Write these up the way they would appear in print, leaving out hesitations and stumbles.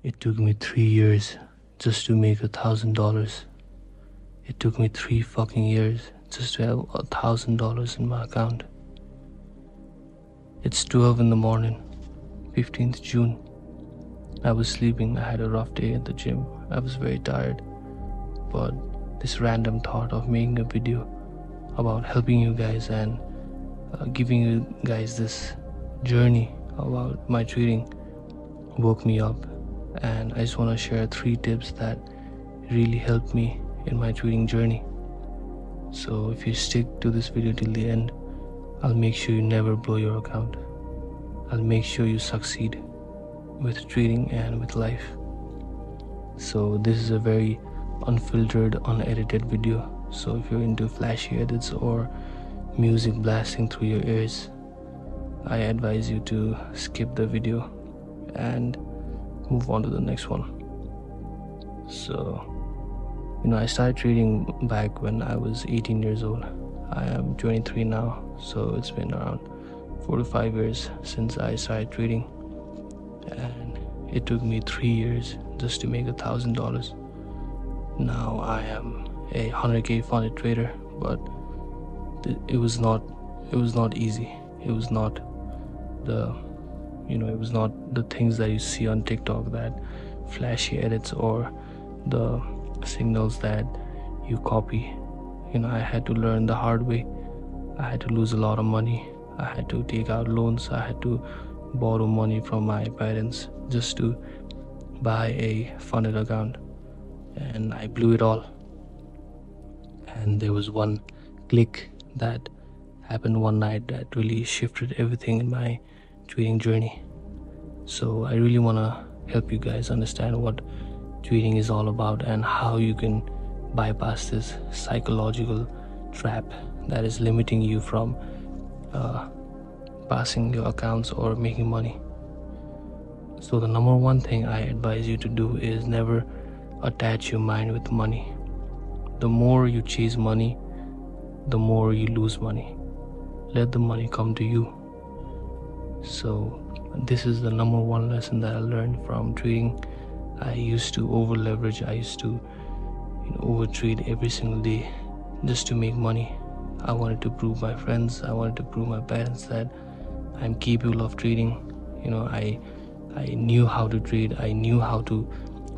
It took me 3 years just to make $1,000. It took me 3 fucking years just to have $1,000 in my account. It's 12 in the morning, 15th June. I was sleeping. I had a rough day at the gym. I was very tired. But this random thought of making a video about helping you guys and giving you guys this journey about my trading woke me up. And I just want to share 3 tips that really helped me in my trading journey. So if you stick to this video till the end, I'll make sure you never blow your account. I'll make sure you succeed with trading and with life. So this is a very unfiltered, unedited video. So if you're into flashy edits or music blasting through your ears, I advise you to skip the video and move on to the next one. So, I started trading back when I was 18 years old. I am 23 now, so it's been around 4 to 5 years since I started trading, and it took me 3 years just to make $1,000. Now I am a 100k funded trader, but it was not easy. It was not the things that you see on TikTok, that flashy edits or the signals that you copy. I had to learn the hard way. I had to lose a lot of money. I had to take out loans. I had to borrow money from my parents just to buy a funded account, and I blew it all. And there was one click that happened one night that really shifted everything in my trading journey. So I really want to help you guys understand what trading is all about and how you can bypass this psychological trap that is limiting you from passing your accounts or making money. So the number one thing I advise you to do is never attach your mind with money. The more you chase money, the more you lose money. Let the money come to you. So this is the number one lesson that I learned from trading. I used to over leverage. I used to over trade every single day just to make money. I wanted to prove my friends, I wanted to prove my parents that I'm capable of trading. I knew how to trade. I knew how to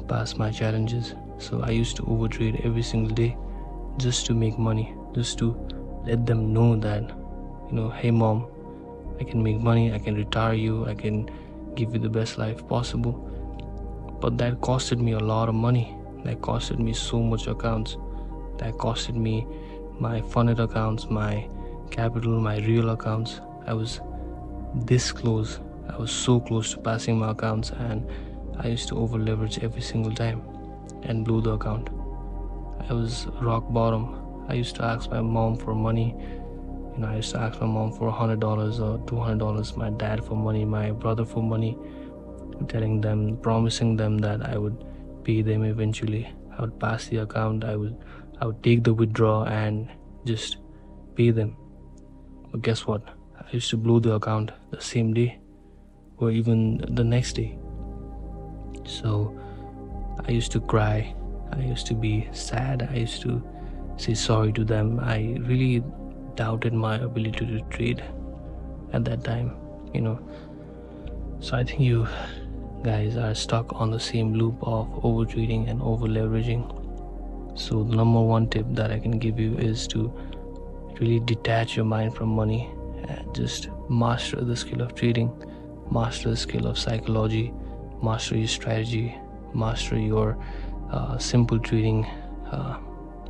pass my challenges. So I used to over trade every single day just to make money, just to let them know that, hey mom, I can make money, I can retire you, I can give you the best life possible. But that costed me a lot of money. That costed me so much accounts. That costed me my funded accounts, my capital, my real accounts. I was this close. I was so close to passing my accounts, and I used to over leverage every single time and blew the account. I was rock bottom. I used to ask my mom for money. I used to ask my mom for $100 or $200, my dad for money, my brother for money, promising them that I would pay them eventually. I would pass the account. I would take the withdrawal and just pay them. But guess what? I used to blow the account the same day or even the next day. So I used to cry. I used to be sad. I used to say sorry to them. I really doubted my ability to trade at that time. So I think you guys are stuck on the same loop of over trading and over leveraging. So the number one tip that I can give you is to really detach your mind from money and just master the skill of trading, master the skill of psychology, master your strategy, master your simple trading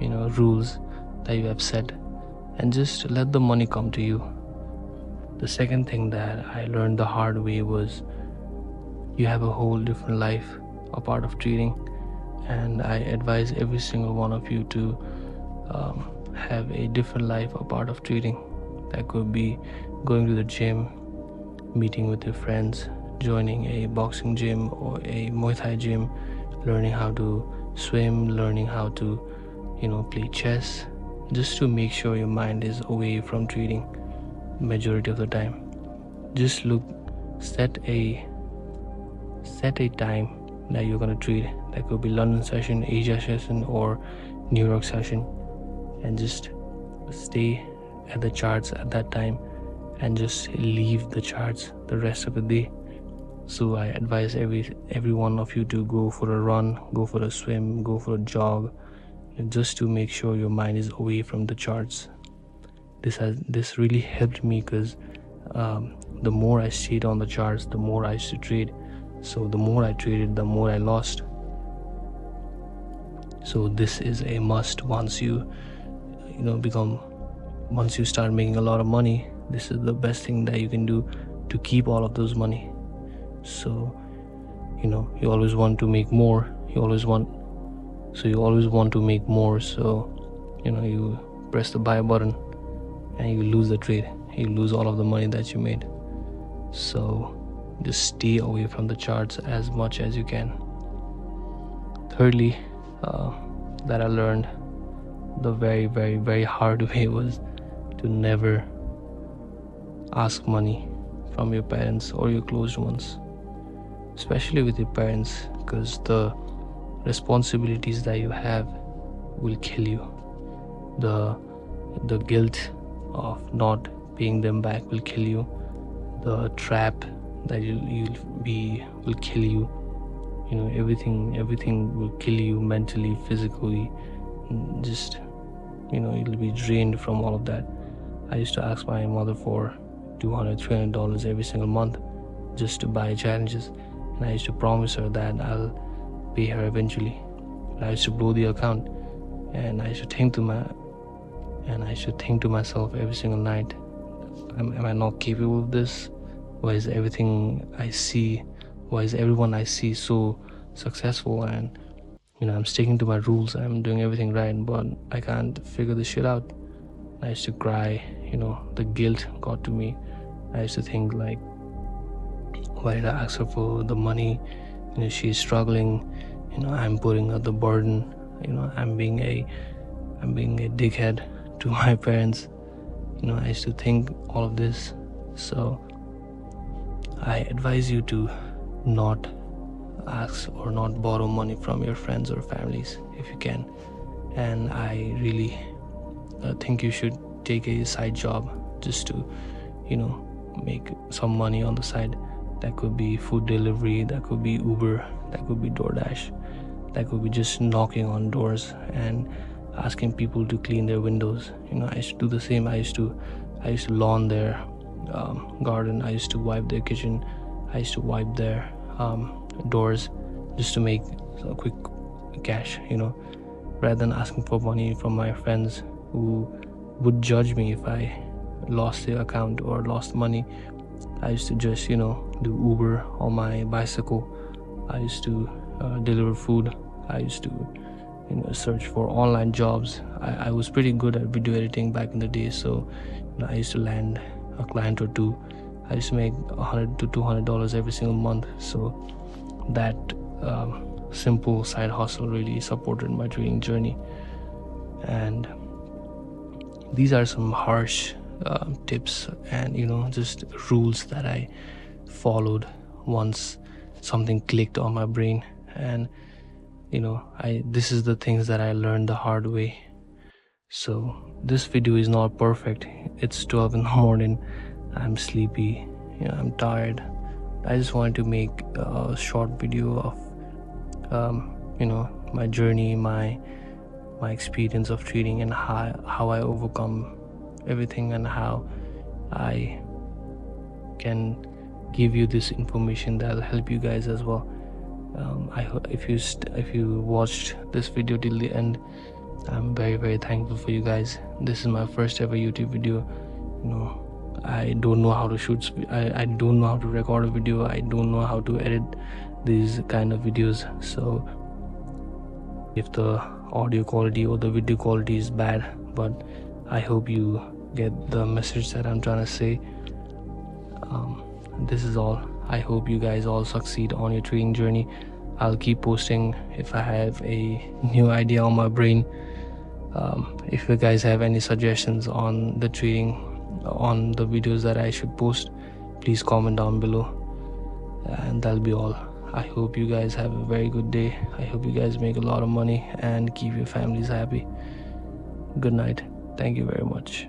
rules that you have set, and just let the money come to you. The second thing that I learned the hard way was you have a whole different life a part of trading, and I advise every single one of you to have a different life a part of trading. That could be going to the gym, meeting with your friends, joining a boxing gym or a Muay Thai gym, learning how to swim, learning how to play chess, just to make sure your mind is away from trading majority of the time. Just set a time that you're going to trade. That could be London session, Asia session, or New York session, and just stay at the charts at that time and just leave the charts the rest of the day. So I advise every one of you to go for a run, go for a swim, go for a jog, just to make sure your mind is away from the charts. This really helped me, because the more I stayed on the charts, the more I used to trade. So the more I traded, the more I lost. So this is a must. Once you start making a lot of money, this is the best thing that you can do to keep all of those money. So you always want to make more. You always want to make more. So you press the buy button and you lose the trade. You lose all of the money that you made. So just stay away from the charts as much as you can. Thirdly, that I learned the very, very, very hard way was to never ask money from your parents or your closed ones, especially with your parents, because the responsibilities that you have will kill you. The guilt of not paying them back will kill you. The trap that you'll be will kill you. Everything will kill you mentally, physically. Just you'll be drained from all of that. I used to ask my mother for $200-$300 every single month just to buy challenges, and I used to promise her that I'll pay her eventually. But I used to blow the account, and I used to think to myself every single night, am I not capable of this? Why is everyone I see so successful, and I'm sticking to my rules, I'm doing everything right, but I can't figure this shit out. I used to cry. The guilt got to me. I used to think, like, why did I ask her for the money? She's struggling. I'm putting her the burden. I'm being a dickhead to my parents. I used to think all of this. So I advise you to not ask or not borrow money from your friends or families if you can. And I really think you should take a side job just to make some money on the side. That could be food delivery, that could be Uber, that could be DoorDash, that could be just knocking on doors and asking people to clean their windows. I used to do the same. I used to lawn their garden. I used to wipe their kitchen. I used to wipe their doors just to make a quick cash, rather than asking for money from my friends who would judge me if I lost the account or lost money. I used to just do Uber on my bicycle. I used to deliver food. I used to search for online jobs. I was pretty good at video editing back in the day, so I used to land a client or two. I used to make $100 to $200 every single month. So that simple side hustle really supported my trading journey. And these are some harsh tips and just rules that I followed once something clicked on my brain. And this is the things that I learned the hard way. So this video is not perfect. It's 12 in the morning. I'm sleepy. I'm tired. I just wanted to make a short video of my journey, my experience of trading, and how I overcome everything, and how I can give you this information that'll help you guys as well. I hope if you watched this video till the end, I'm very, very thankful for you guys. This is my first ever YouTube video. I don't know how to shoot. I don't know how to record a video. I don't know how to edit these kind of videos. So if the audio quality or the video quality is bad, but I hope you get the message that I'm trying to say. This is all. I hope you guys all succeed on your trading journey. I'll keep posting if I have a new idea on my brain. If you guys have any suggestions on the trading, on the videos that I should post, please comment down below. And that'll be all. I hope you guys have a very good day. I hope you guys make a lot of money and keep your families happy. Good night. Thank you very much.